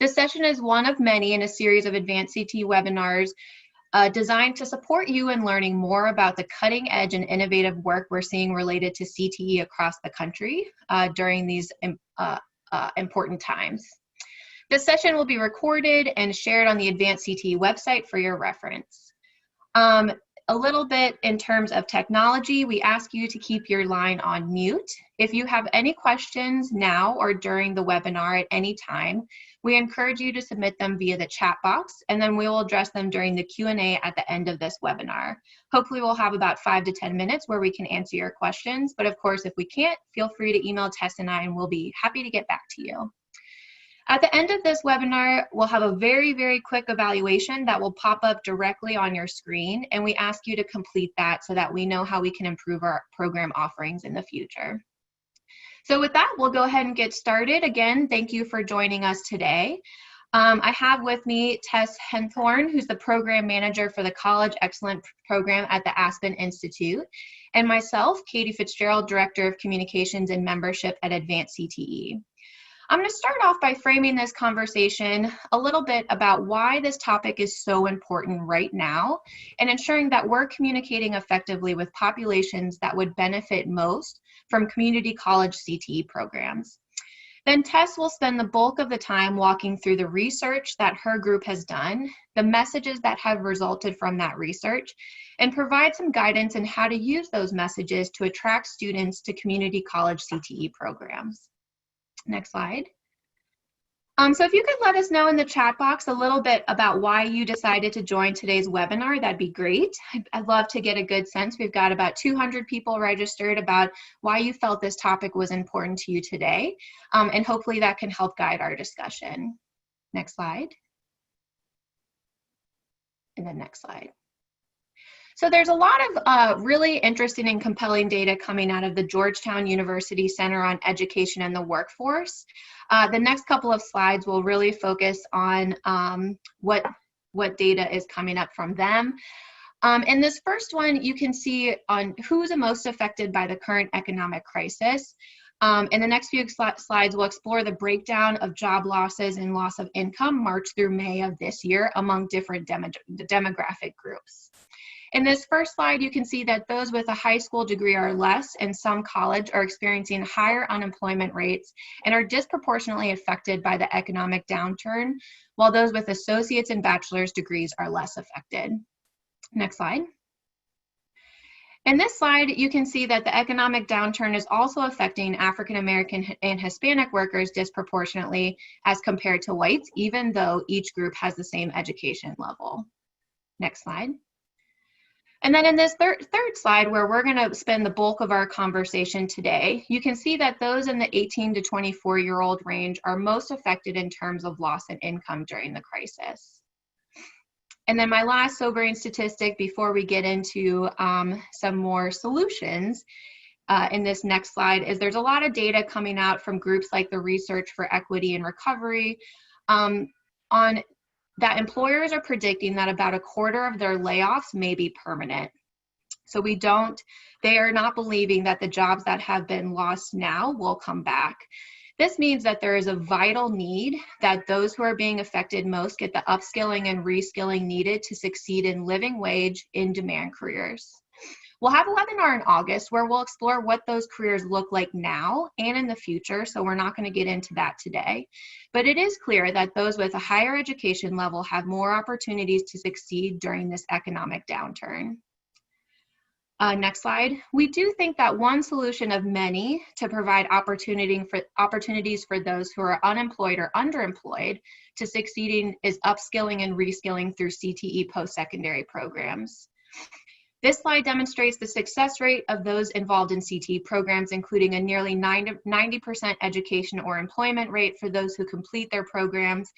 This session is one of many in a series of advanced CTE webinars designed to support you in learning more about the cutting edge and innovative work we're seeing related to CTE across the country during these important times. This session will be recorded and shared on the Advanced CTE website for your reference. A little bit in terms of technology, we ask you to keep your line on mute. If you have any questions now or during the webinar at any time, we encourage you to submit them via the chat box, and then we will address them during the Q&A at the end of this webinar. Hopefully we'll have about 5 to 10 minutes where we can answer your questions, but of course, if we can't, feel free to email Tess and I, and we'll be happy to get back to you. At the end of this webinar, we'll have a very, very quick evaluation that will pop up directly on your screen, and we ask you to complete that so that we know how we can improve our program offerings in the future. So with that, we'll go ahead and get started. Again, thank you for joining us today. I have with me Tess Henthorn, who's the program manager for the College Excellence Program at the Aspen Institute, and myself, Katie Fitzgerald, Director of Communications and Membership at Advanced CTE. I'm going to start off by framing this conversation a little bit about why this topic is so important right now and ensuring that we're communicating effectively with populations that would benefit most from community college CTE programs. Then Tess will spend the bulk of the time walking through the research that her group has done, the messages that have resulted from that research, and provide some guidance on how to use those messages to attract students to community college CTE programs. Next slide. So if you could let us know in the chat box a little bit about why you decided to join today's webinar, that'd be great. I'd love to get a good sense. We've got about 200 people registered about why you felt this topic was important to you today, and hopefully that can help guide our discussion. Next slide. And then next slide. So there's a lot of really interesting and compelling data coming out of the Georgetown University Center on Education and the Workforce. The next couple of slides will really focus on what data is coming up from them. In this first one, you can see on who's the most affected by the current economic crisis. In the next few slides, we'll explore the breakdown of job losses and loss of income March through May of this year among different demographic groups. In this first slide, you can see that those with a high school degree or less and some college are experiencing higher unemployment rates and are disproportionately affected by the economic downturn, while those with associate's and bachelor's degrees are less affected. Next slide. In this slide, you can see that the economic downturn is also affecting African American and Hispanic workers disproportionately as compared to whites, even though each group has the same education level. Next slide. And then in this third slide, where we're going to spend the bulk of our conversation today, you can see that those in the 18 to 24-year-old range are most affected in terms of loss in income during the crisis. And then my last sobering statistic before we get into some more solutions in this next slide is there's a lot of data coming out from groups like the Research for Equity and Recovery on that employers are predicting that about a quarter of their layoffs may be permanent. So they are not believing that the jobs that have been lost now will come back. This means that there is a vital need that those who are being affected most get the upskilling and reskilling needed to succeed in living wage, in-demand careers. We'll have a webinar in August where we'll explore what those careers look like now and in the future, so we're not going to get into that today. But it is clear that those with a higher education level have more opportunities to succeed during this economic downturn. Next slide. We do think that one solution of many to provide opportunities for those who are unemployed or underemployed to succeeding is upskilling and reskilling through CTE post-secondary programs. This slide demonstrates the success rate of those involved in CTE programs, including a nearly 90% education or employment rate for those who complete their programs.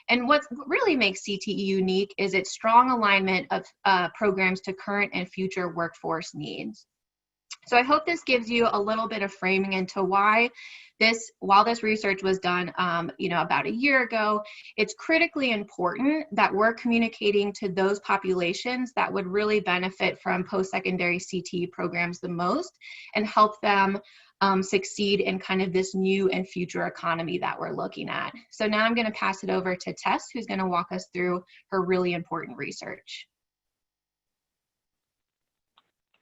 And what really makes CTE unique is its strong alignment of programs to current and future workforce needs. So I hope this gives you a little bit of framing into why while this research was done about a year ago, it's critically important that we're communicating to those populations that would really benefit from post-secondary CTE programs the most and help them succeed in kind of this new and future economy that we're looking at. So now I'm going to pass it over to Tess, who's going to walk us through her really important research.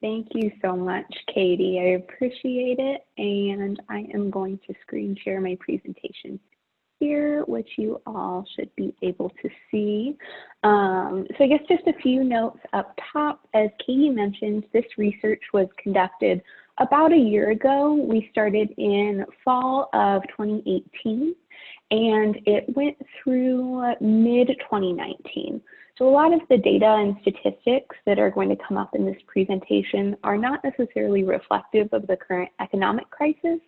Thank you so much, Katie. I appreciate it. And I am going to screen share my presentation here, which you all should be able to see. So I guess just a few notes up top. As Katie mentioned, this research was conducted about a year ago. We started in fall of 2018, and it went through mid-2019. So a lot of the data and statistics that are going to come up in this presentation are not necessarily reflective of the current economic crisis,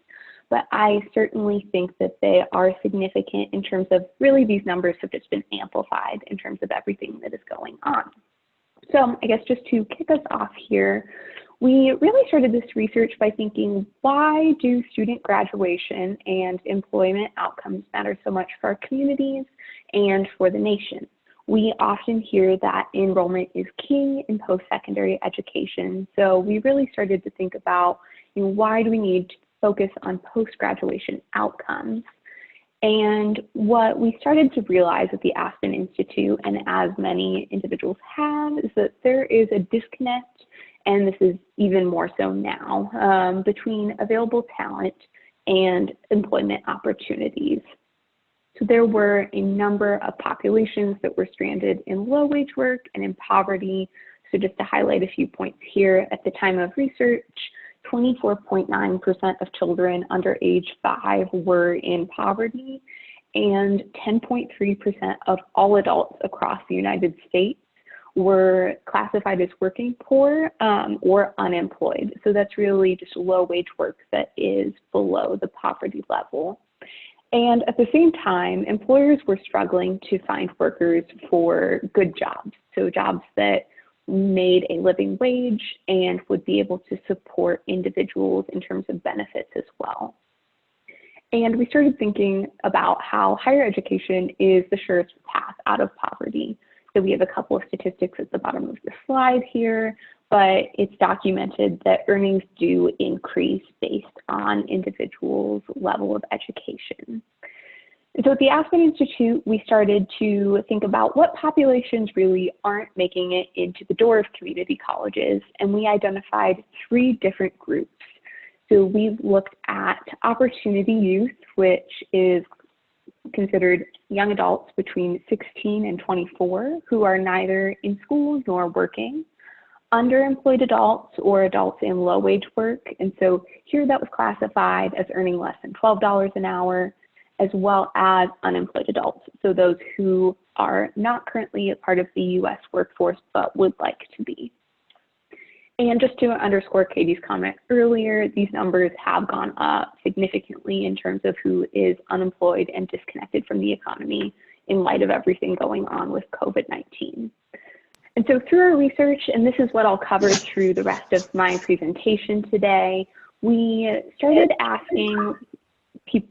but I certainly think that they are significant in terms of really these numbers have just been amplified in terms of everything that is going on. So I guess just to kick us off here, we really started this research by thinking, why do student graduation and employment outcomes matter so much for our communities and for the nation? We often hear that enrollment is king in post-secondary education. So we really started to think about, why do we need to focus on post-graduation outcomes? And what we started to realize at the Aspen Institute, and as many individuals have, is that there is a disconnect, and this is even more so now, between available talent and employment opportunities. So there were a number of populations that were stranded in low-wage work and in poverty. So just to highlight a few points here, at the time of research, 24.9% of children under age 5 were in poverty, and 10.3% of all adults across the United States were classified as working poor or unemployed. So that's really just low-wage work that is below the poverty level. And at the same time, employers were struggling to find workers for good jobs, so jobs that made a living wage and would be able to support individuals in terms of benefits as well. And we started thinking about how higher education is the surest path out of poverty. So we have a couple of statistics at the bottom of the slide here, but it's documented that earnings do increase based on individuals' level of education. And so at the Aspen Institute, we started to think about what populations really aren't making it into the door of community colleges, and we identified 3 different groups. So we've looked at opportunity youth, which is considered young adults between 16 and 24 who are neither in school nor working, underemployed adults or adults in low-wage work, and so here that was classified as earning less than $12 an hour, as well as unemployed adults, so those who are not currently a part of the U.S. workforce but would like to be. And just to underscore Katie's comment earlier, these numbers have gone up significantly in terms of who is unemployed and disconnected from the economy in light of everything going on with COVID-19. And so through our research, and this is what I'll cover through the rest of my presentation today, we started asking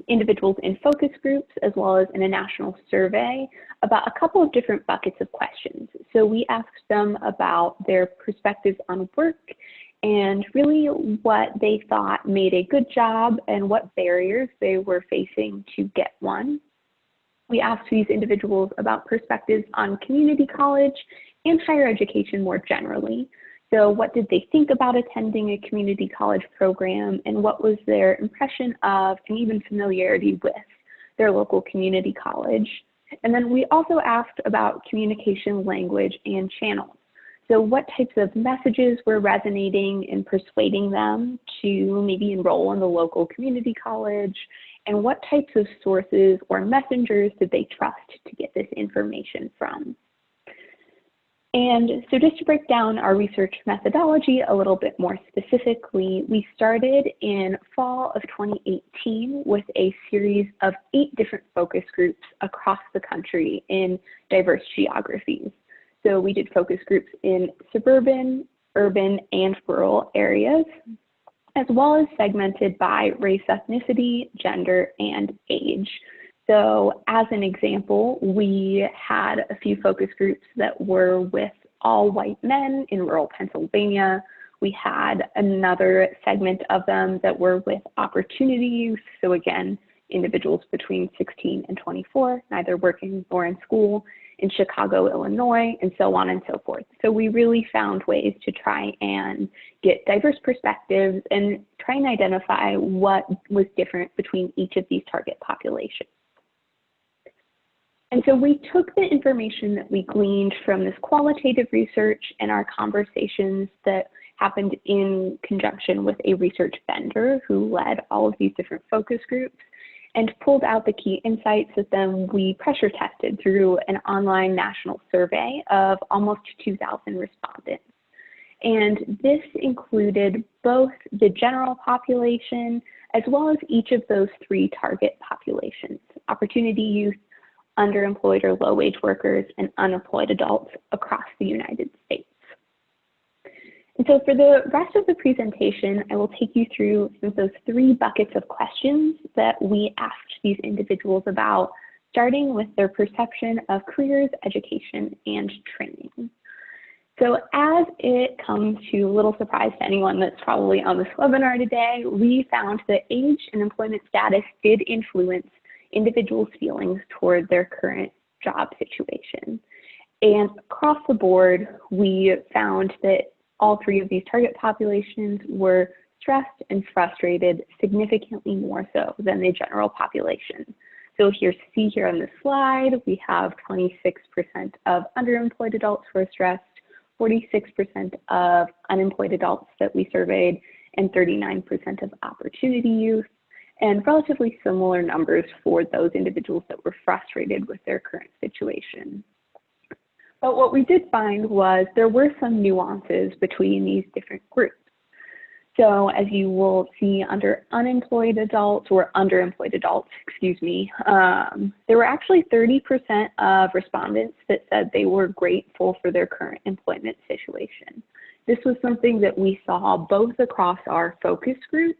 individuals in focus groups as well as in a national survey about a couple of different buckets of questions. So we asked them about their perspectives on work and really what they thought made a good job and what barriers they were facing to get one. We asked these individuals about perspectives on community college and higher education more generally. So what did they think about attending a community college program, and what was their impression of and even familiarity with their local community college? And then we also asked about communication language and channels. So what types of messages were resonating and persuading them to maybe enroll in the local community college, and what types of sources or messengers did they trust to get this information from? And so just to break down our research methodology a little bit more specifically, we started in fall of 2018 with a series of 8 different focus groups across the country in diverse geographies. So we did focus groups in suburban, urban, and rural areas, as well as segmented by race, ethnicity, gender, and age. So as an example, we had a few focus groups that were with all white men in rural Pennsylvania. We had another segment of them that were with opportunity youth. So again, individuals between 16 and 24, neither working nor in school, in Chicago, Illinois, and so on and so forth. So we really found ways to try and get diverse perspectives and try and identify what was different between each of these target populations. And so we took the information that we gleaned from this qualitative research and our conversations that happened in conjunction with a research vendor who led all of these different focus groups, and pulled out the key insights that then we pressure tested through an online national survey of almost 2,000 respondents. And this included both the general population as well as each of those three target populations: opportunity youth, underemployed or low-wage workers, and unemployed adults across the United States. And so for the rest of the presentation, I will take you through some of those three buckets of questions that we asked these individuals about, starting with their perception of careers, education, and training. So as it comes to little surprise to anyone that's probably on this webinar today, we found that age and employment status did influence individuals' feelings toward their current job situation. And across the board, we found that all three of these target populations were stressed and frustrated significantly more so than the general population. So here, see here on this slide, we have 26% of underemployed adults who are stressed, 46% of unemployed adults that we surveyed, and 39% of opportunity youth, and relatively similar numbers for those individuals that were frustrated with their current situation. But what we did find was there were some nuances between these different groups. So as you will see under unemployed adults, or underemployed adults, excuse me, there were actually 30% of respondents that said they were grateful for their current employment situation. This was something that we saw both across our focus groups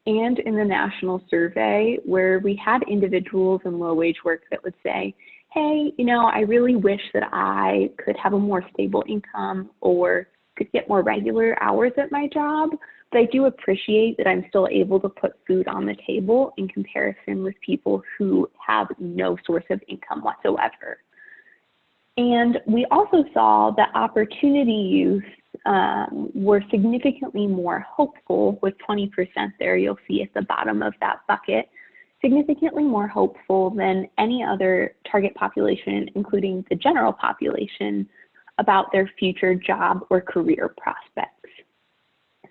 and in the national survey, where we had individuals in low-wage work that would say, hey, you know, I really wish that I could have a more stable income or could get more regular hours at my job, but I do appreciate that I'm still able to put food on the table in comparison with people who have no source of income whatsoever. And we also saw that opportunity youth were significantly more hopeful, with 20% there, you'll see at the bottom of that bucket, significantly more hopeful than any other target population, including the general population, about their future job or career prospects.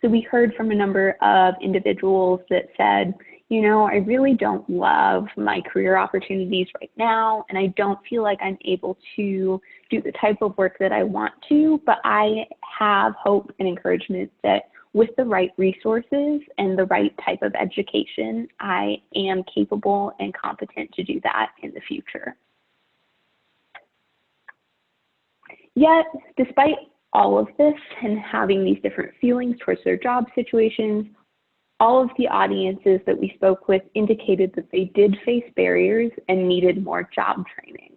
So we heard from a number of individuals that said, you know, I really don't love my career opportunities right now, and I don't feel like I'm able to do the type of work that I want to, but I have hope and encouragement that with the right resources and the right type of education, I am capable and competent to do that in the future. Yet, despite all of this and having these different feelings towards their job situations, all of the audiences that we spoke with indicated that they did face barriers and needed more job training.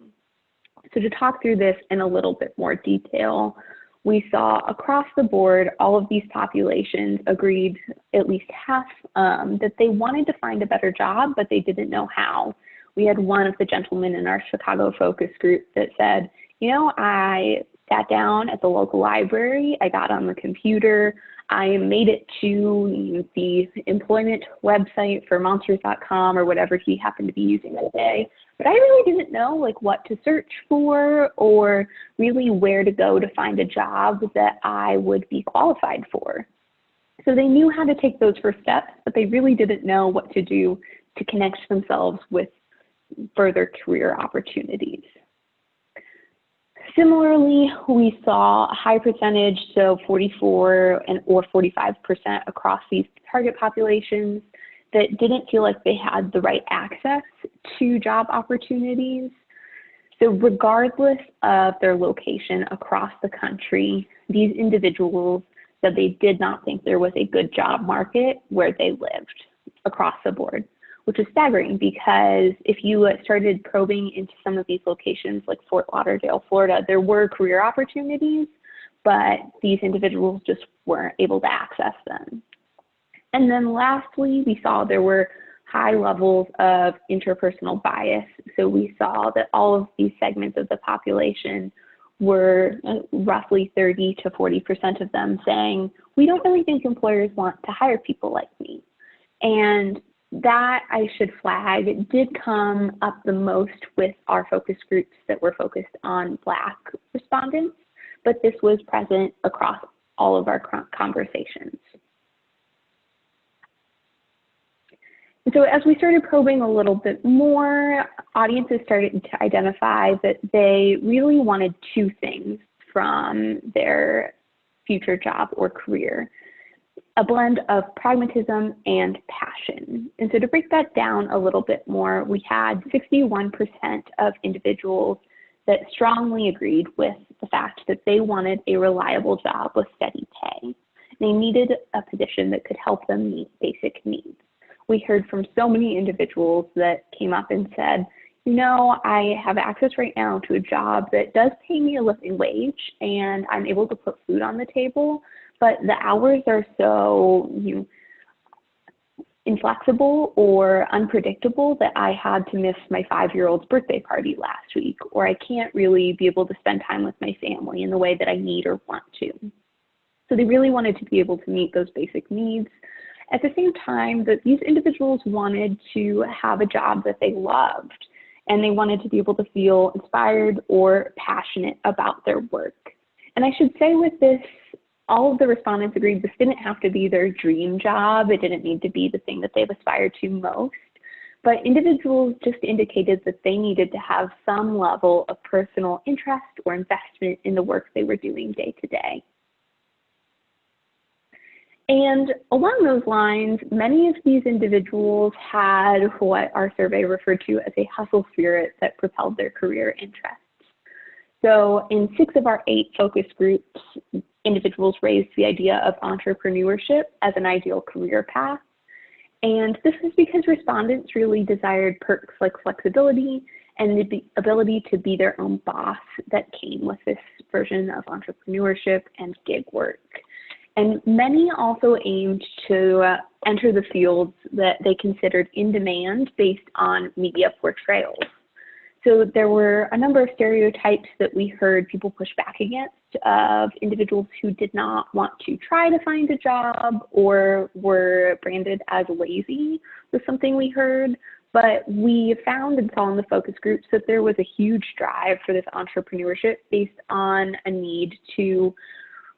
So to talk through this in a little bit more detail, we saw across the board, all of these populations agreed, at least half, that they wanted to find a better job, but they didn't know how. We had one of the gentlemen in our Chicago focus group that said, you know, I sat down at the local library, I got on the computer, I made it to the employment website for monsters.com or whatever he happened to be using that day, but I really didn't know like what to search for or really where to go to find a job that I would be qualified for. So they knew how to take those first steps, but they really didn't know what to do to connect themselves with further career opportunities. Similarly, we saw a high percentage, so 44 or 45% across these target populations, that didn't feel like they had the right access to job opportunities. So regardless of their location across the country, these individuals said they did not think there was a good job market where they lived across the board, which is staggering because if you started probing into some of these locations like Fort Lauderdale, Florida, there were career opportunities, but these individuals just weren't able to access them. And then lastly, we saw there were high levels of interpersonal bias. So we saw that all of these segments of the population were roughly 30 to 40% of them saying, we don't really think employers want to hire people like me. And that, I should flag, did come up the most with our focus groups that were focused on Black respondents, but this was present across all of our conversations. And so as we started probing a little bit more, audiences started to identify that they really wanted two things from their future job or career: a blend of pragmatism and passion. And so to break that down a little bit more, we had 61% of individuals that strongly agreed with the fact that they wanted a reliable job with steady pay. They needed a position that could help them meet basic needs. We heard from so many individuals that came up and said, you know, I have access right now to a job that does pay me a living wage and I'm able to put food on the table, but the hours are so inflexible or unpredictable that I had to miss my 5-year-old's birthday party last week, or I can't really be able to spend time with my family in the way that I need or want to. So they really wanted to be able to meet those basic needs. At the same time, that these individuals wanted to have a job that they loved, and they wanted to be able to feel inspired or passionate about their work. And I should say with this, all of the respondents agreed this didn't have to be their dream job. It didn't need to be the thing that they've aspired to most. But individuals just indicated that they needed to have some level of personal interest or investment in the work they were doing day to day. And along those lines, many of these individuals had what our survey referred to as a hustle spirit that propelled their career interests. So in 6 of our 8 focus groups, individuals raised the idea of entrepreneurship as an ideal career path. And this is because respondents really desired perks like flexibility and the ability to be their own boss that came with this version of entrepreneurship and gig work. And many also aimed to enter the fields that they considered in demand based on media portrayals. So there were a number of stereotypes that we heard people push back against of individuals who did not want to try to find a job or were branded as lazy was something we heard. But we found and saw in the focus groups that there was a huge drive for this entrepreneurship based on a need to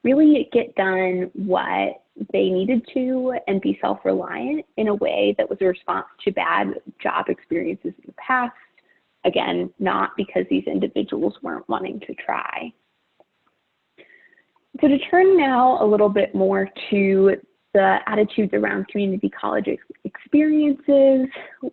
really get done what they needed to and be self-reliant in a way that was a response to bad job experiences in the past. Again, not because these individuals weren't wanting to try. So to turn now a little bit more to the attitudes around community college experiences,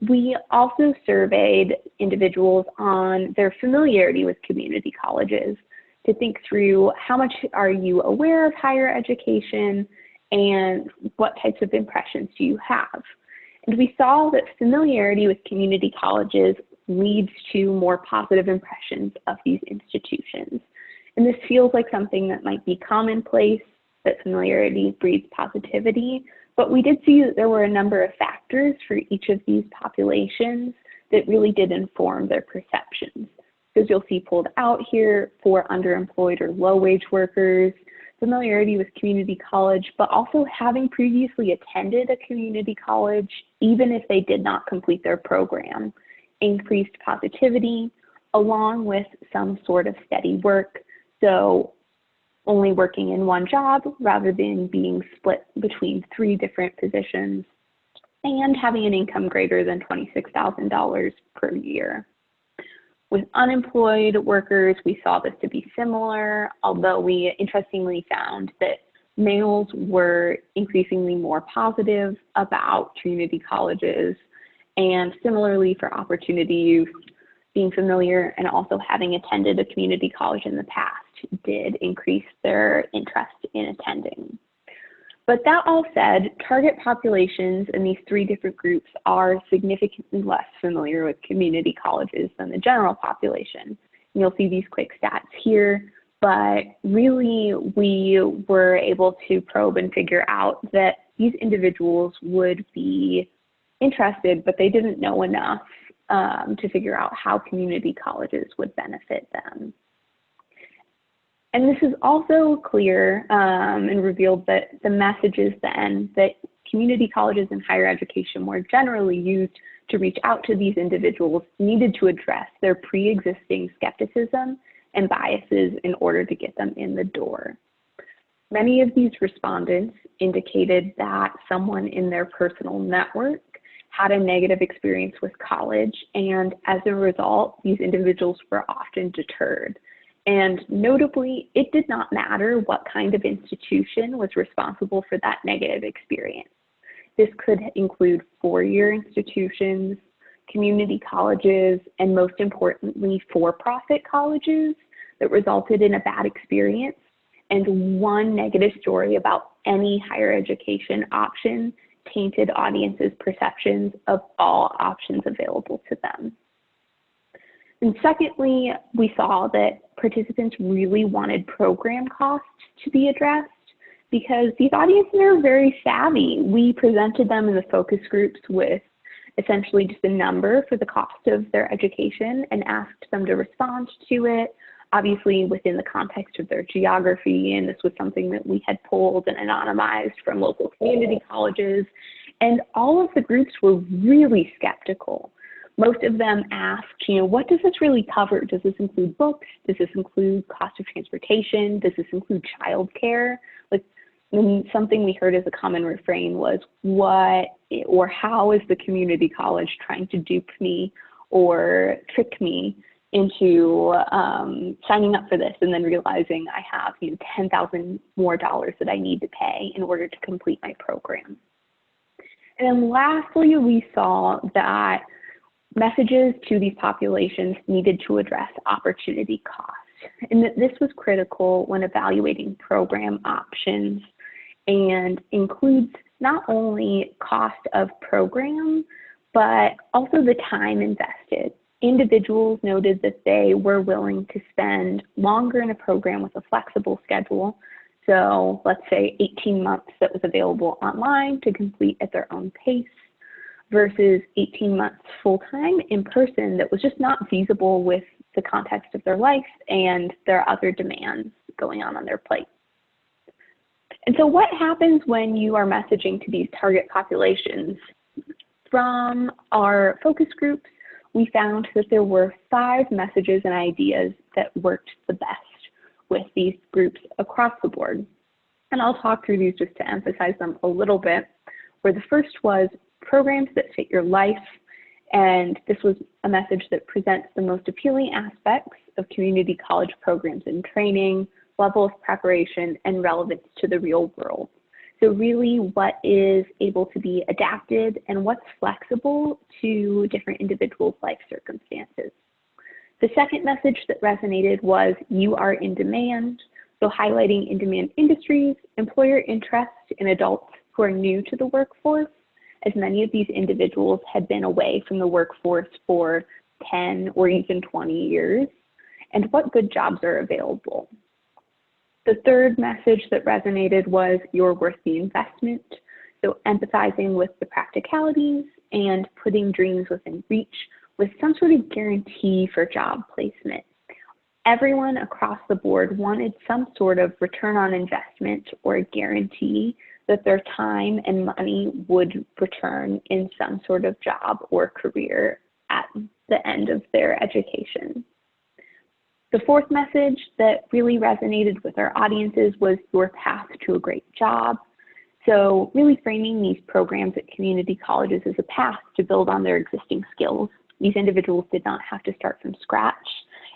we also surveyed individuals on their familiarity with community colleges to think through how much are you aware of higher education and what types of impressions do you have. And we saw that familiarity with community colleges leads to more positive impressions of these institutions. And this feels like something that might be commonplace, that familiarity breeds positivity, but we did see that there were a number of factors for each of these populations that really did inform their perceptions. As you'll see pulled out here for underemployed or low-wage workers, familiarity with community college, but also having previously attended a community college, even if they did not complete their program, increased positivity, along with some sort of steady work. So only working in one job rather than being split between 3 different positions, and having an income greater than $26,000 per year. With unemployed workers, we saw this to be similar, although we interestingly found that males were increasingly more positive about community colleges, and similarly for opportunity youth, being familiar and also having attended a community college in the past did increase their interest in attending. But that all said, target populations in these 3 different groups are significantly less familiar with community colleges than the general population. And you'll see these quick stats here. But really, we were able to probe and figure out that these individuals would be interested, but they didn't know enough to figure out how community colleges would benefit them. And this is also clear and revealed that the messages then that community colleges and higher education more generally used to reach out to these individuals needed to address their pre-existing skepticism and biases in order to get them in the door. Many of these respondents indicated that someone in their personal network had a negative experience with college, and as a result, these individuals were often deterred. And notably, it did not matter what kind of institution was responsible for that negative experience. This could include four-year institutions, community colleges, and most importantly, for-profit colleges that resulted in a bad experience, and one negative story about any higher education option tainted audiences' perceptions of all options available to them. And secondly, we saw that participants really wanted program costs to be addressed because these audiences are very savvy. We presented them in the focus groups with essentially just a number for the cost of their education and asked them to respond to it, obviously within the context of their geography, and this was something that we had pulled and anonymized from local community colleges, and all of the groups were really skeptical. Most of them asked, what does this really cover? Does this include books? Does this include cost of transportation? Does this include childcare? And something we heard as a common refrain was, what or how is the community college trying to dupe me or trick me into signing up for this and then realizing I have $10,000 more that I need to pay in order to complete my program. And then lastly, we saw that messages to these populations needed to address opportunity costs, and that this was critical when evaluating program options and includes not only cost of program, but also the time invested. Individuals noted that they were willing to spend longer in a program with a flexible schedule. So let's say 18 months that was available online to complete at their own pace versus 18 months full-time in person that was just not feasible with the context of their life and their other demands going on their plate. And so what happens when you are messaging to these target populations? From our focus groups, we found that there were 5 messages and ideas that worked the best with these groups across the board. And I'll talk through these just to emphasize them a little bit, where the first was programs that fit your life. And this was a message that presents the most appealing aspects of community college programs and training, level of preparation, and relevance to the real world. So really what is able to be adapted and what's flexible to different individuals' life circumstances. The second message that resonated was you are in demand. So highlighting in-demand industries, employer interest in adults who are new to the workforce, as many of these individuals had been away from the workforce for 10 or even 20 years, and what good jobs are available. The third message that resonated was you're worth the investment. So empathizing with the practicalities and putting dreams within reach with some sort of guarantee for job placement. Everyone across the board wanted some sort of return on investment or a guarantee that their time and money would return in some sort of job or career at the end of their education. The fourth message that really resonated with our audiences was your path to a great job. So really framing these programs at community colleges as a path to build on their existing skills. These individuals did not have to start from scratch,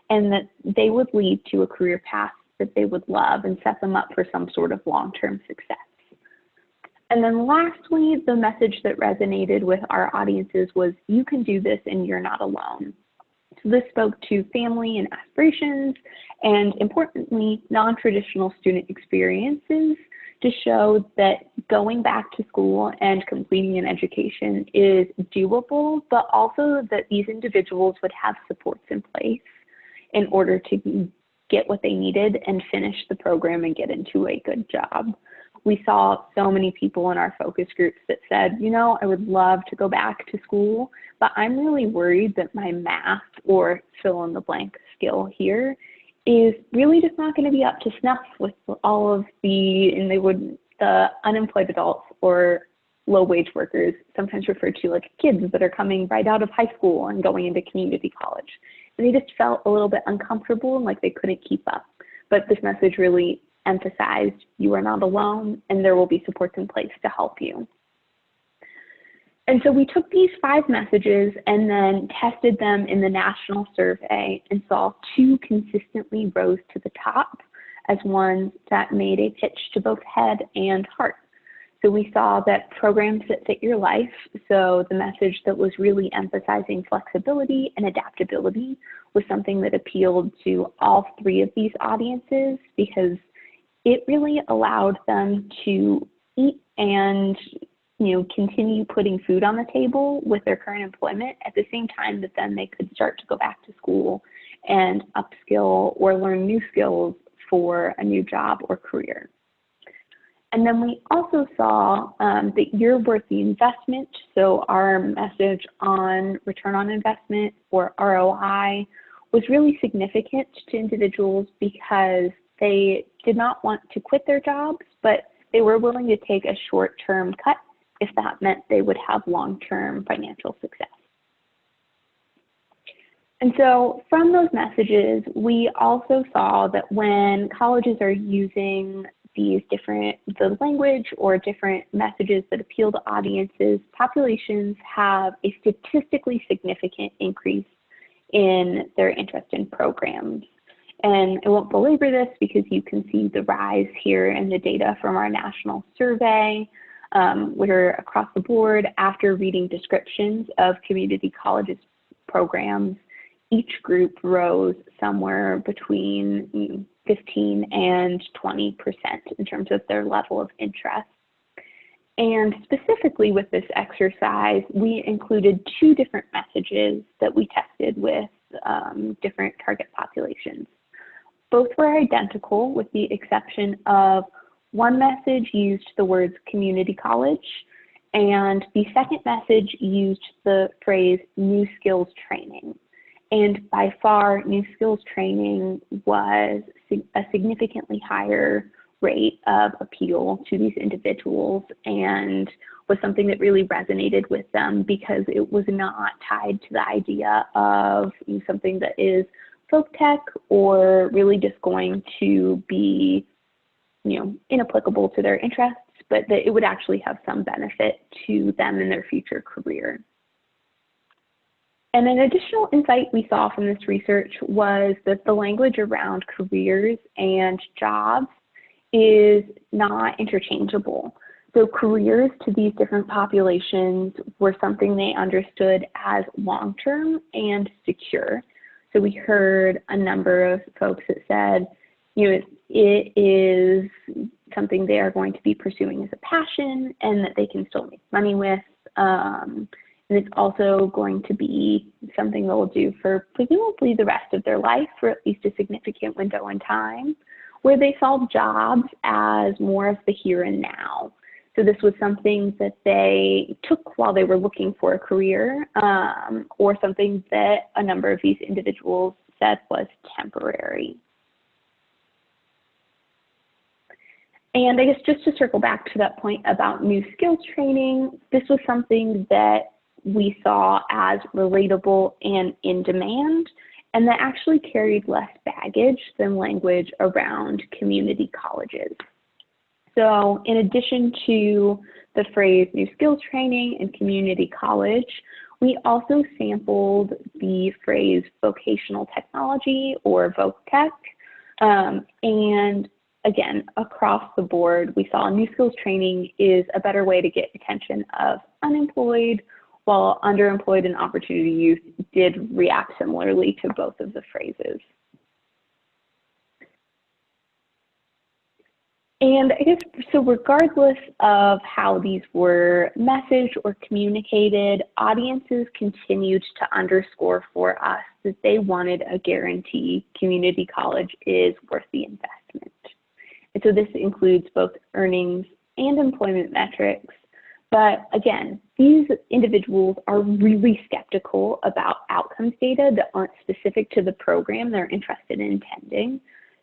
and that they would lead to a career path that they would love and set them up for some sort of long-term success. And then lastly, the message that resonated with our audiences was you can do this and you're not alone. So this spoke to family and aspirations, and importantly, non-traditional student experiences to show that going back to school and completing an education is doable, but also that these individuals would have supports in place in order to get what they needed and finish the program and get into a good job. We saw so many people in our focus groups that said, you know, I would love to go back to school, but I'm really worried that my math or fill in the blank skill here is really just not going to be up to snuff with all of the unemployed adults or low-wage workers, sometimes referred to like kids that are coming right out of high school and going into community college. And they just felt a little bit uncomfortable and like they couldn't keep up. But this message really emphasized you are not alone and there will be supports in place to help you. And so we took these 5 messages and then tested them in the national survey and saw 2 consistently rose to the top as ones that made a pitch to both head and heart. So we saw that programs that fit your life, so the message that was really emphasizing flexibility and adaptability was something that appealed to all 3 of these audiences because it really allowed them to eat and continue putting food on the table with their current employment at the same time that then they could start to go back to school and upskill or learn new skills for a new job or career. And then we also saw that you're worth the investment. So our message on return on investment or ROI was really significant to individuals because they did not want to quit their jobs, but they were willing to take a short-term cut if that meant they would have long-term financial success. And so from those messages, we also saw that when colleges are using the language or different messages that appeal to audiences, populations have a statistically significant increase in their interest in programs. And I won't belabor this because you can see the rise here in the data from our national survey, where across the board, after reading descriptions of community colleges programs, each group rose somewhere between 15 and 20% in terms of their level of interest. And specifically with this exercise, we included 2 different messages that we tested with different target populations. Both were identical with the exception of one message used the words community college, and the second message used the phrase new skills training. And by far, new skills training was a significantly higher rate of appeal to these individuals and was something that really resonated with them because it was not tied to the idea of something that is folk tech or really just going to be inapplicable to their interests, but that it would actually have some benefit to them in their future career. And an additional insight we saw from this research was that the language around careers and jobs is not interchangeable. So careers to these different populations were something they understood as long-term and secure. So we heard a number of folks that said, it is something they are going to be pursuing as a passion and that they can still make money with. And it's also going to be something they'll do for presumably the rest of their life for at least a significant window in time, where they saw jobs as more of the here and now. So this was something that they took while they were looking for a career, or something that a number of these individuals said was temporary. And I guess just to circle back to that point about new skills training, this was something that we saw as relatable and in demand, and that actually carried less baggage than language around community colleges. So in addition to the phrase new skills training and community college, we also sampled the phrase vocational technology or voc tech. And again, across the board, we saw new skills training is a better way to get attention of unemployed, while underemployed and opportunity youth did react similarly to both of the phrases. And I guess, so regardless of how these were messaged or communicated, audiences continued to underscore for us that they wanted a guarantee community college is worth the investment. And so this includes both earnings and employment metrics. But again, these individuals are really skeptical about outcomes data that aren't specific to the program they're interested in attending.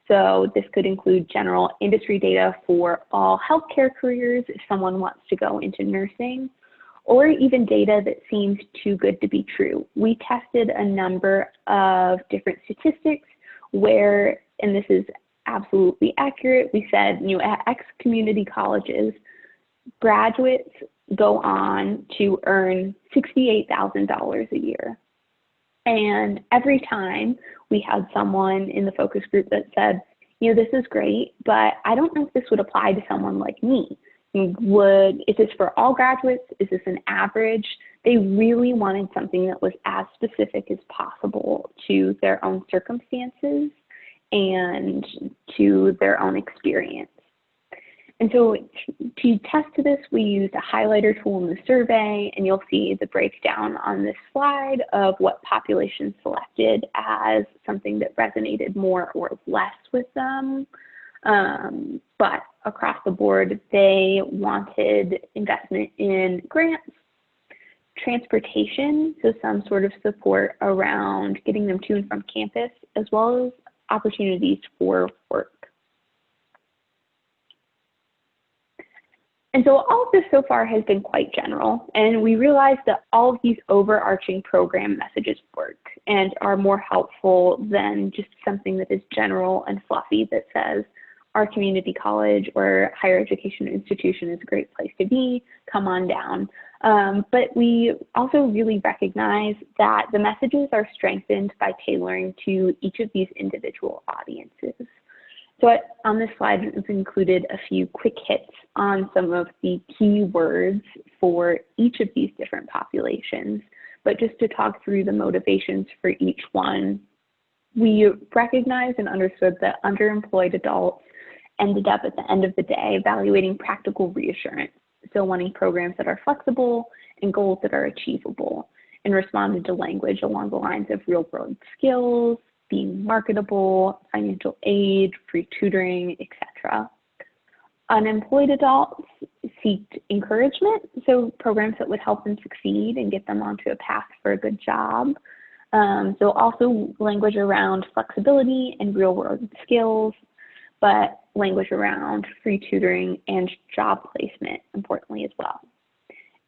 So this could include general industry data for all healthcare careers if someone wants to go into nursing, or even data that seems too good to be true. We tested a number of different statistics where, and this is absolutely accurate, we said, at X community colleges, graduates go on to earn $68,000 a year. And every time we had someone in the focus group that said, this is great, but I don't know if this would apply to someone like me. Is this for all graduates? Is this an average? They really wanted something that was as specific as possible to their own circumstances and to their own experience. And so to test this, we used a highlighter tool in the survey, and you'll see the breakdown on this slide of what populations selected as something that resonated more or less with them. But across the board, they wanted investment in grants, transportation, so some sort of support around getting them to and from campus, as well as opportunities for work. And so all of this so far has been quite general, and we realized that all of these overarching program messages work and are more helpful than just something that is general and fluffy that says, our community college or higher education institution is a great place to be, come on down. But we also really recognize that the messages are strengthened by tailoring to each of these individual audiences. So on this slide, we've included a few quick hits on some of the key words for each of these different populations. But just to talk through the motivations for each one, we recognized and understood that underemployed adults ended up at the end of the day evaluating practical reassurance. So wanting programs that are flexible and goals that are achievable, and responded to language along the lines of real world skills, being marketable, financial aid, free tutoring, etc. Unemployed adults seeked encouragement, so programs that would help them succeed and get them onto a path for a good job. So also language around flexibility and real world skills, but language around free tutoring and job placement, importantly as well.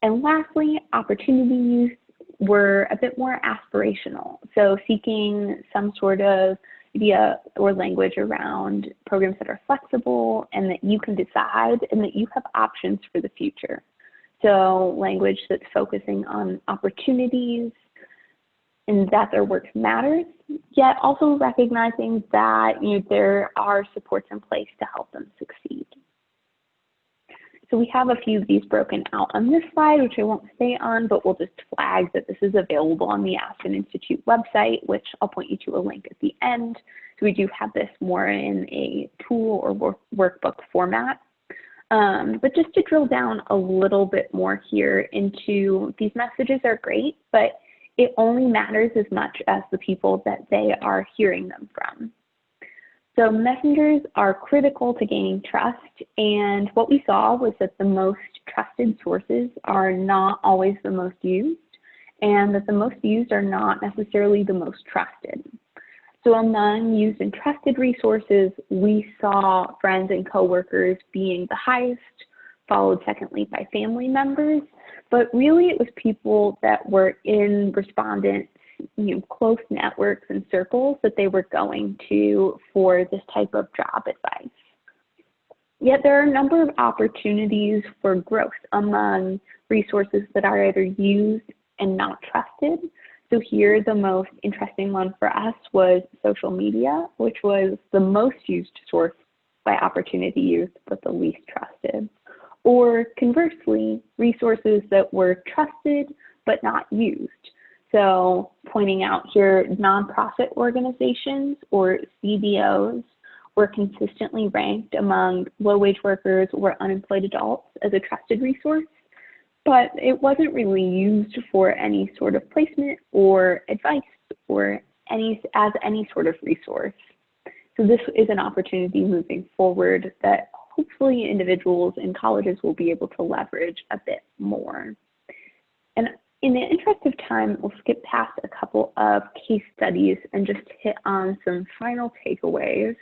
And lastly, opportunity youth were a bit more aspirational. So seeking some sort of idea or language around programs that are flexible and that you can decide and that you have options for the future. So language that's focusing on opportunities and that their work matters, yet also recognizing that there are supports in place to help them succeed. So we have a few of these broken out on this slide, which I won't stay on, but we'll just flag that this is available on the Aspen Institute website, which I'll point you to a link at the end. So we do have this more in a tool or workbook format. But just to drill down a little bit more here into these messages are great, but it only matters as much as the people that they are hearing them from. So messengers are critical to gaining trust, and what we saw was that the most trusted sources are not always the most used, and that the most used are not necessarily the most trusted. So among used and trusted resources, we saw friends and coworkers being the highest, followed secondly by family members, but really it was people that were in respondents' close networks and circles that they were going to for this type of job advice. Yet there are a number of opportunities for growth among resources that are either used and not trusted. So here the most interesting one for us was social media, which was the most used source by opportunity youth, but the least trusted. Or conversely, resources that were trusted but not used. So pointing out here, nonprofit organizations or CBOs were consistently ranked among low-wage workers or unemployed adults as a trusted resource, but it wasn't really used for any sort of placement or advice or as any sort of resource. So this is an opportunity moving forward that hopefully individuals and colleges will be able to leverage a bit more. And in the interest of time, we'll skip past a couple of case studies and just hit on some final takeaways.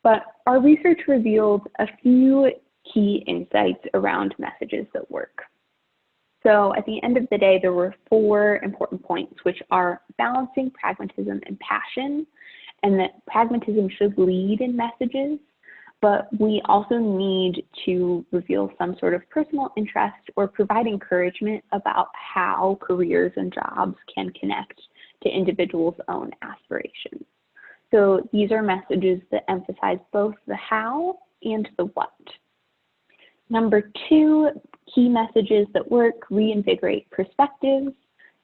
But our research revealed a few key insights around messages that work. So at the end of the day, there were 4 important points, which are balancing pragmatism and passion, and that pragmatism should lead in messages, but we also need to reveal some sort of personal interest or provide encouragement about how careers and jobs can connect to individuals' own aspirations. So these are messages that emphasize both the how and the what. Number 2, key messages that work reinvigorate perspectives.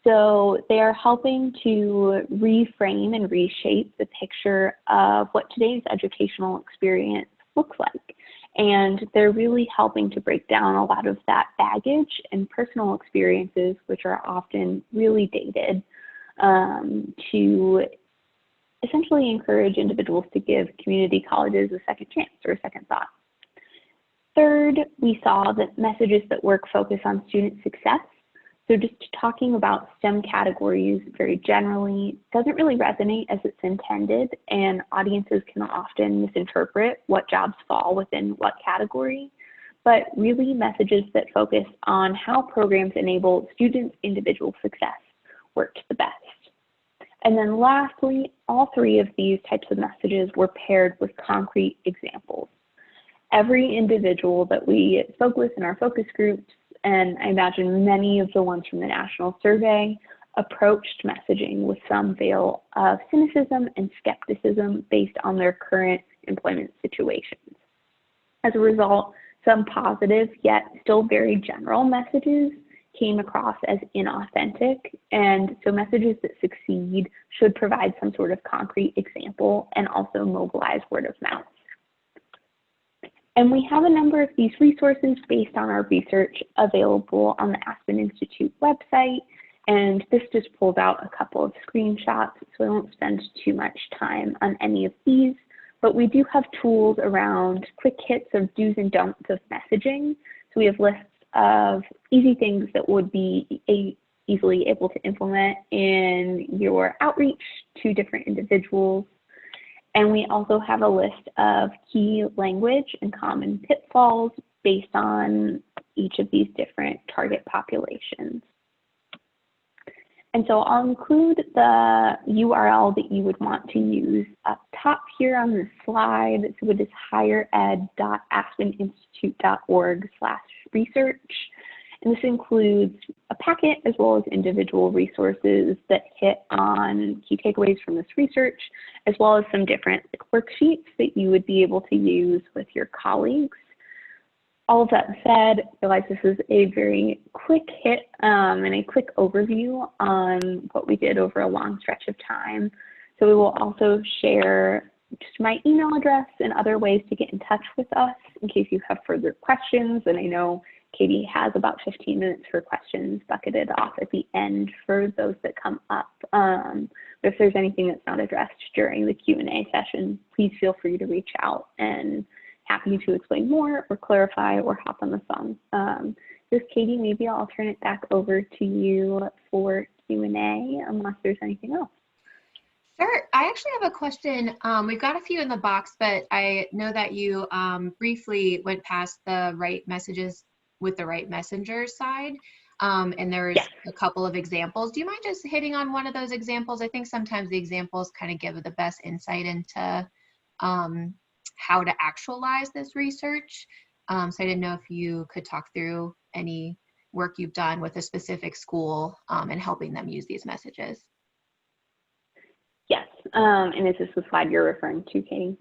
So they are helping to reframe and reshape the picture of what today's educational experience looks like. And they're really helping to break down a lot of that baggage and personal experiences, which are often really dated, to essentially encourage individuals to give community colleges a second chance or a second thought. Third, we saw that messages that work focus on student success. So just talking about STEM categories very generally doesn't really resonate as it's intended, and audiences can often misinterpret what jobs fall within what category. But really messages that focus on how programs enable students' individual success worked the best. And then lastly, all 3 of these types of messages were paired with concrete examples. Every individual that we spoke with in our focus groups, and I imagine many of the ones from the national survey, approached messaging with some veil of cynicism and skepticism based on their current employment situations. As a result, some positive yet still very general messages came across as inauthentic, and so messages that succeed should provide some sort of concrete example and also mobilize word of mouth. And we have a number of these resources based on our research available on the Aspen Institute website, and this just pulled out a couple of screenshots, so I won't spend too much time on any of these, but we do have tools around quick hits of do's and don'ts of messaging. So we have lists of easy things that would be easily able to implement in your outreach to different individuals. And we also have a list of key language and common pitfalls based on each of these different target populations. And so I'll include the URL that you would want to use up top here on the slide. So it is highered.aspeninstitute.org/research. And this includes a packet as well as individual resources that hit on key takeaways from this research, as well as some different worksheets that you would be able to use with your colleagues. All of that said, I realize this is a very quick hit and a quick overview on what we did over a long stretch of time. So we will also share just my email address and other ways to get in touch with us in case you have further questions. And I know Katie has about 15 minutes for questions bucketed off at the end for those that come up. But if there's anything that's not addressed during the Q&A session, please feel free to reach out, and happy to explain more or clarify or hop on the phone. Just Katie, maybe I'll turn it back over to you for Q&A unless there's anything else. Sure. I actually have a question. We've got a few in the box, but I know that you briefly went past the right messages with the right messenger side, and there's a couple of examples. Do you mind just hitting on one of those examples? I think sometimes the examples kind of give the best insight into how to actualize this research. So I didn't know if you could talk through any work you've done with a specific school and helping them use these messages. Yes, and is this the slide you're referring to, Katie?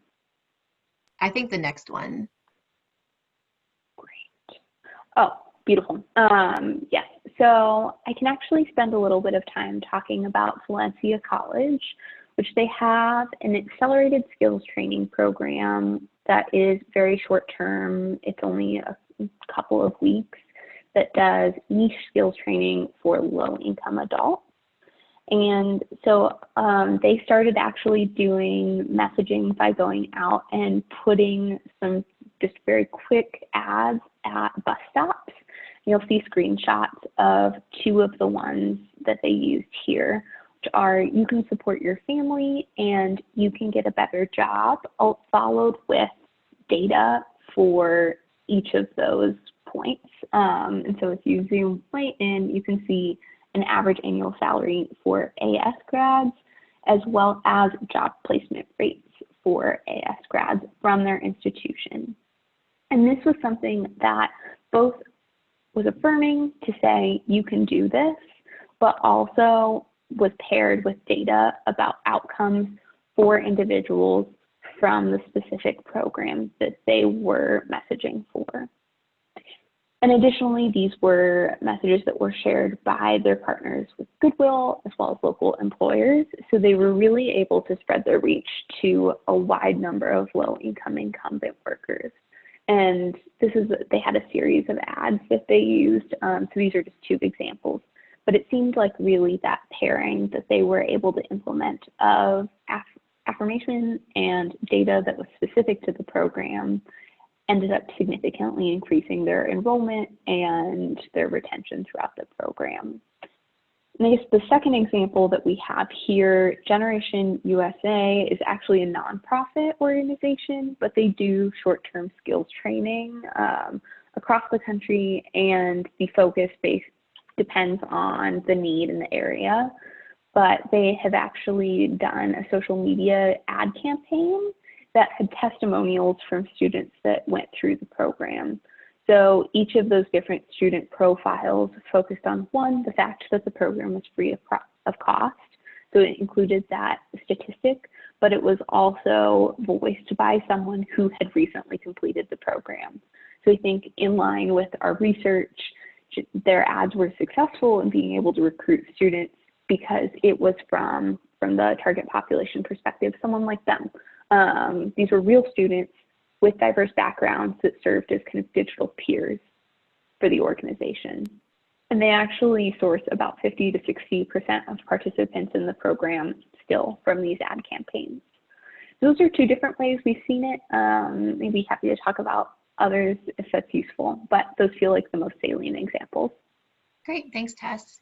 I think the next one. Great. Oh, beautiful. Yes, so I can actually spend a little bit of time talking about Valencia College, which they have an accelerated skills training program that is very short term. It's only a couple of weeks that does niche skills training for low income adults. And so they started actually doing messaging by going out and putting some just very quick ads at bus stops. You'll see screenshots of two of the ones that they used here, which are you can support your family and you can get a better job, followed with data for each of those points. And so if you zoom right in, you can see an average annual salary for AS grads, as well as job placement rates for AS grads from their institution. And this was something that both was affirming to say you can do this, but also was paired with data about outcomes for individuals from the specific programs that they were messaging for. And additionally, these were messages that were shared by their partners with Goodwill as well as local employers. So they were really able to spread their reach to a wide number of low-income incumbent workers. And they had a series of ads that they used. So these are just two examples. But it seemed like really that pairing that they were able to implement of affirmation and data that was specific to the program ended up significantly increasing their enrollment and their retention throughout the program. And I guess the second example that we have here, Generation USA, is actually a nonprofit organization, but they do short-term skills training across the country, and the focus depends on the need in the area. But they have actually done a social media ad campaign that had testimonials from students that went through the program. So each of those different student profiles focused on, one, the fact that the program was free of cost. So it included that statistic, but it was also voiced by someone who had recently completed the program. So I think in line with our research, their ads were successful in being able to recruit students because it was from the target population perspective, someone like them. These were real students with diverse backgrounds that served as kind of digital peers for the organization. And they actually source about 50 to 60% of participants in the program still from these ad campaigns. Those are two different ways we've seen it. Maybe happy to talk about others if that's useful, but those feel like the most salient examples. Great, thanks, Tess.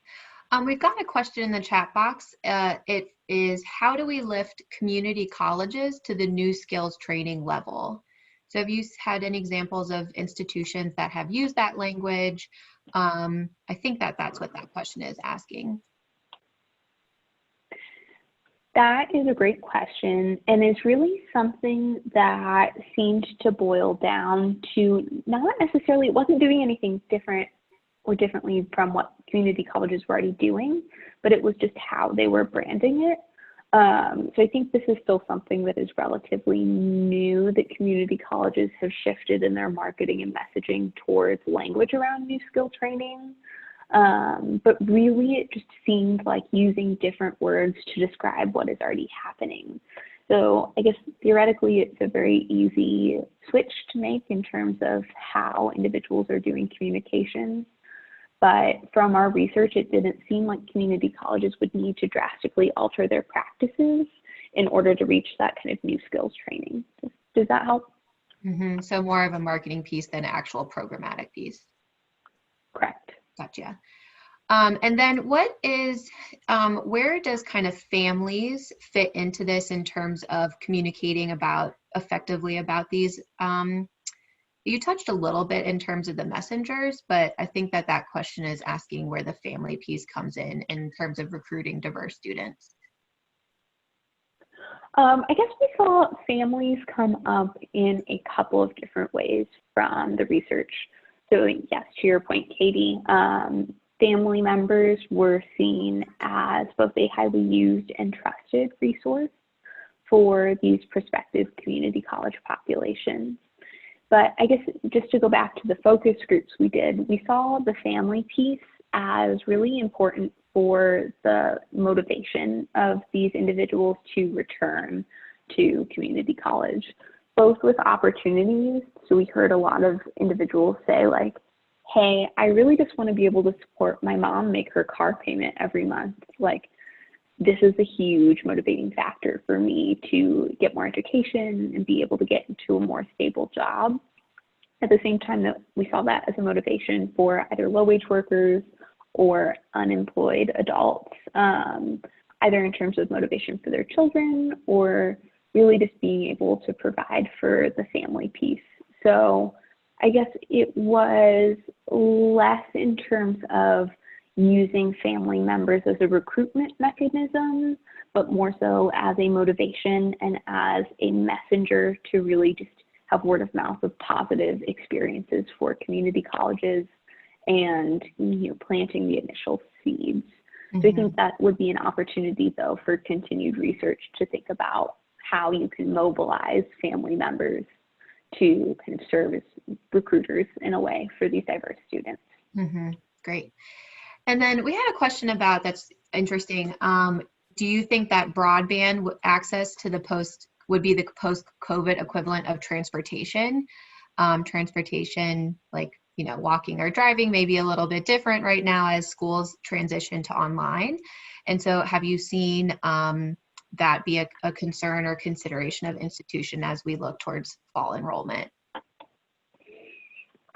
We've got a question in the chat box. It is, how do we lift community colleges to the new skills training level? So have you had any examples of institutions that have used that language? I think that's what that question is asking. That is a great question, and it's really something that seemed to boil down to not necessarily, it wasn't doing anything different or differently from what community colleges were already doing, but it was just how they were branding it. So I think this is still something that is relatively new, that community colleges have shifted in their marketing and messaging towards language around new skill training. But really it just seemed like using different words to describe what is already happening. So I guess theoretically it's a very easy switch to make in terms of how individuals are doing communications. But from our research, it didn't seem like community colleges would need to drastically alter their practices in order to reach that kind of new skills training. Does that help? Mm-hmm. So more of a marketing piece than an actual programmatic piece. Correct. Gotcha. And then what is, where does kind of families fit into this in terms of communicating effectively about these? You touched a little bit in terms of the messengers, but I think that question is asking where the family piece comes in terms of recruiting diverse students. I guess we saw families come up in a couple of different ways from the research. So yes, to your point, Katie, family members were seen as both a highly used and trusted resource for these prospective community college populations. But I guess just to go back to the focus groups we did, we saw the family piece as really important for the motivation of these individuals to return to community college, both with opportunities. So we heard a lot of individuals say like, hey, I really just want to be able to support my mom, make her car payment every month. Like, this is a huge motivating factor for me to get more education and be able to get into a more stable job. At the same time that we saw that as a motivation for either low-wage workers or unemployed adults, either in terms of motivation for their children or really just being able to provide for the family piece. So I guess it was less in terms of using family members as a recruitment mechanism, but more so as a motivation and as a messenger to really just have word of mouth of positive experiences for community colleges and, you know, planting the initial seeds. Mm-hmm. So I think that would be an opportunity, though, for continued research to think about how you can mobilize family members to kind of serve as recruiters in a way for these diverse students. Mm-hmm. Great. And then we had a question about, that's interesting. Do you think that broadband access to the would be the post-COVID equivalent of transportation? Transportation, like, you know, walking or driving may be a little bit different right now as schools transition to online. And so have you seen that be a concern or consideration of institution as we look towards fall enrollment?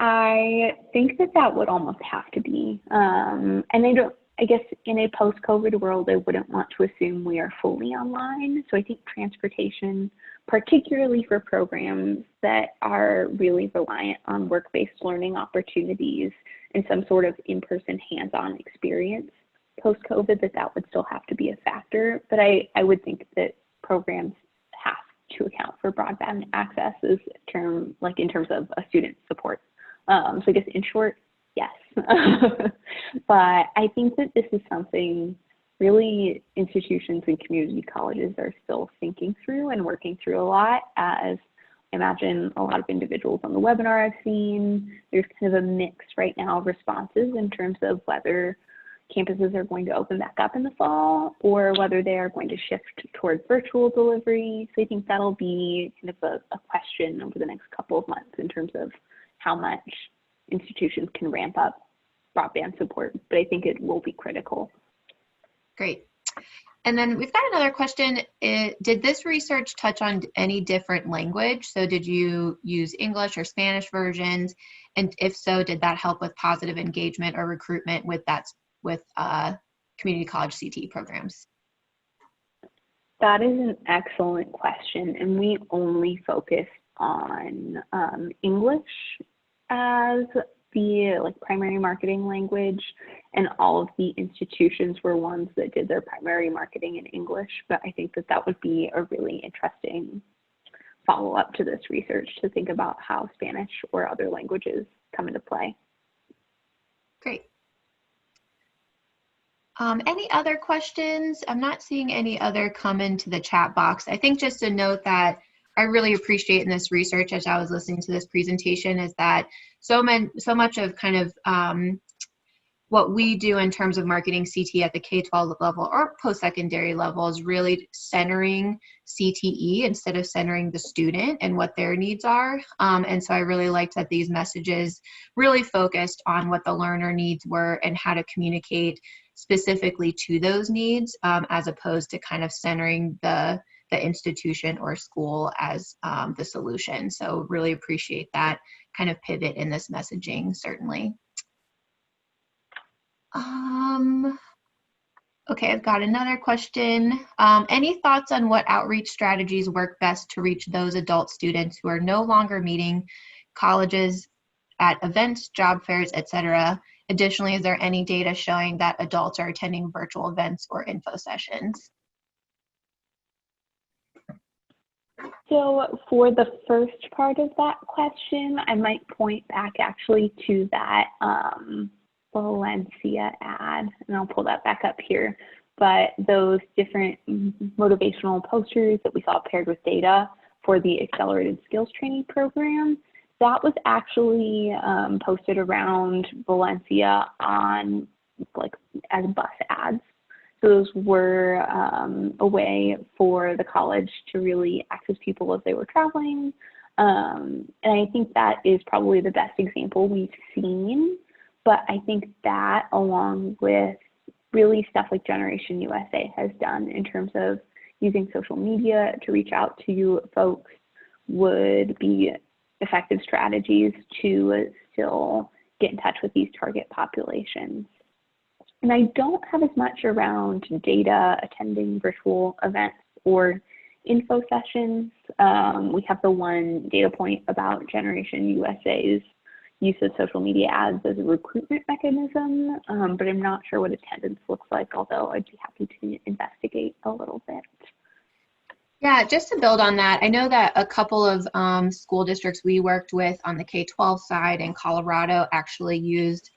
I think that would almost have to be. And I guess in a post-COVID world, I wouldn't want to assume we are fully online. So I think transportation, particularly for programs that are really reliant on work-based learning opportunities and some sort of in-person hands-on experience post-COVID, that would still have to be a factor. But I would think that programs have to account for broadband access as in terms of a student support. So I guess in short, yes. But I think that this is something really institutions and community colleges are still thinking through and working through a lot. As I imagine a lot of individuals on the webinar I've seen, there's kind of a mix right now of responses in terms of whether campuses are going to open back up in the fall or whether they are going to shift towards virtual delivery. So I think that'll be kind of a question over the next couple of months in terms of how much institutions can ramp up broadband support, but I think it will be critical. Great. And then we've got another question. Did this research touch on any different language? So did you use English or Spanish versions? And if so, did that help with positive engagement or recruitment with community college CTE programs? That is an excellent question. And we only focused on English as the primary marketing language, and all of the institutions were ones that did their primary marketing in English. But I think that would be a really interesting follow-up to this research to think about how Spanish or other languages come into play. Great. Any other questions? I'm not seeing any other come into the chat box. I think just a note that I really appreciate in this research as I was listening to this presentation is that so much of kind of what we do in terms of marketing CTE at the K-12 level or post-secondary level is really centering CTE instead of centering the student and what their needs are. And so I really liked that these messages really focused on what the learner needs were and how to communicate specifically to those needs, as opposed to kind of centering the institution or school as the solution. So really appreciate that kind of pivot in this messaging, certainly. Okay, I've got another question. Any thoughts on what outreach strategies work best to reach those adult students who are no longer meeting colleges at events, job fairs, etc.? Additionally, is there any data showing that adults are attending virtual events or info sessions? So for the first part of that question, I might point back actually to that Valencia ad, and I'll pull that back up here. But those different motivational posters that we saw paired with data for the accelerated skills training program, that was actually posted around Valencia on like as bus ads. So those were a way for the college to really access people as they were traveling. And I think that is probably the best example we've seen. But I think that, along with really stuff like Generation USA has done in terms of using social media to reach out to folks, would be effective strategies to still get in touch with these target populations. And I don't have as much around data, attending virtual events, or info sessions. We have the one data point about Generation USA's use of social media ads as a recruitment mechanism, but I'm not sure what attendance looks like, although I'd be happy to investigate a little bit. Yeah, just to build on that, I know that a couple of school districts we worked with on the K-12 side in Colorado actually used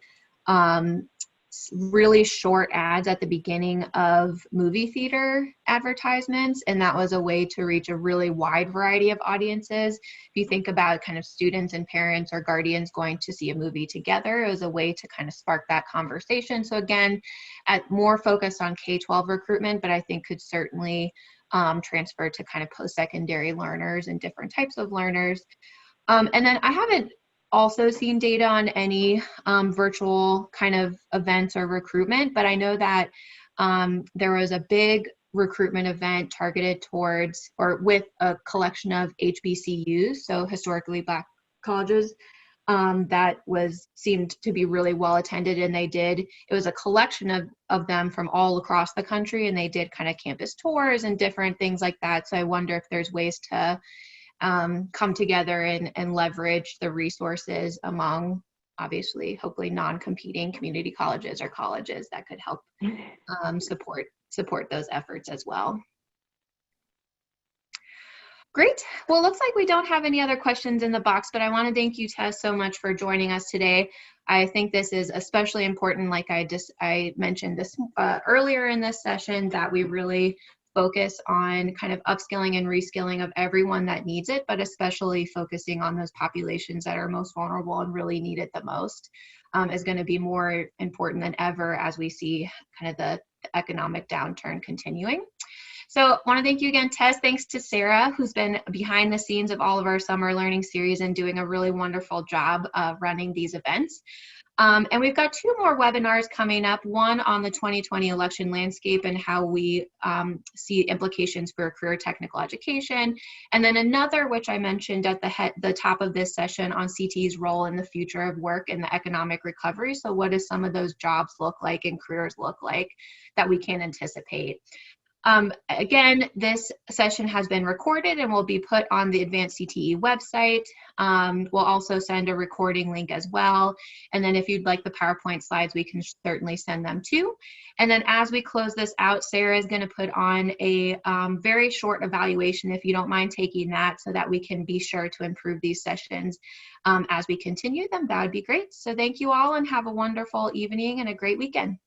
really short ads at the beginning of movie theater advertisements, and that was a way to reach a really wide variety of audiences. If you think about kind of students and parents or guardians going to see a movie together, it was a way to kind of spark that conversation. So again, more focused on K-12 recruitment, but I think could certainly transfer to kind of post-secondary learners and different types of learners. And then I haven't also seen data on any virtual kind of events or recruitment, but I know that there was a big recruitment event targeted towards or with a collection of HBCUs, so historically Black colleges, that seemed to be really well attended, and it was a collection of them from all across the country, and they did kind of campus tours and different things like that. So I wonder if there's ways to come together and leverage the resources among, obviously, hopefully non-competing community colleges or colleges that could help support those efforts as well. Great. Well, it looks like we don't have any other questions in the box, but I want to thank you, Tess, so much for joining us today. I think this is especially important, like I mentioned this earlier in this session, that we really focus on kind of upskilling and reskilling of everyone that needs it, but especially focusing on those populations that are most vulnerable and really need it the most is going to be more important than ever as we see kind of the economic downturn continuing. So I want to thank you again, Tess. Thanks to Sarah, who's been behind the scenes of all of our summer learning series and doing a really wonderful job running these events. And we've got 2 more webinars coming up, one on the 2020 election landscape and how we see implications for career technical education, and then another, which I mentioned at the top of this session, on CTE's role in the future of work and the economic recovery. So what does some of those jobs look like and careers look like that we can anticipate? Again, this session has been recorded and will be put on the Advanced CTE website. We'll also send a recording link as well. And then if you'd like the PowerPoint slides, we can certainly send them too. And then as we close this out, Sarah is going to put on a very short evaluation, if you don't mind taking that, so that we can be sure to improve these sessions as we continue them. That would be great. So thank you all and have a wonderful evening and a great weekend.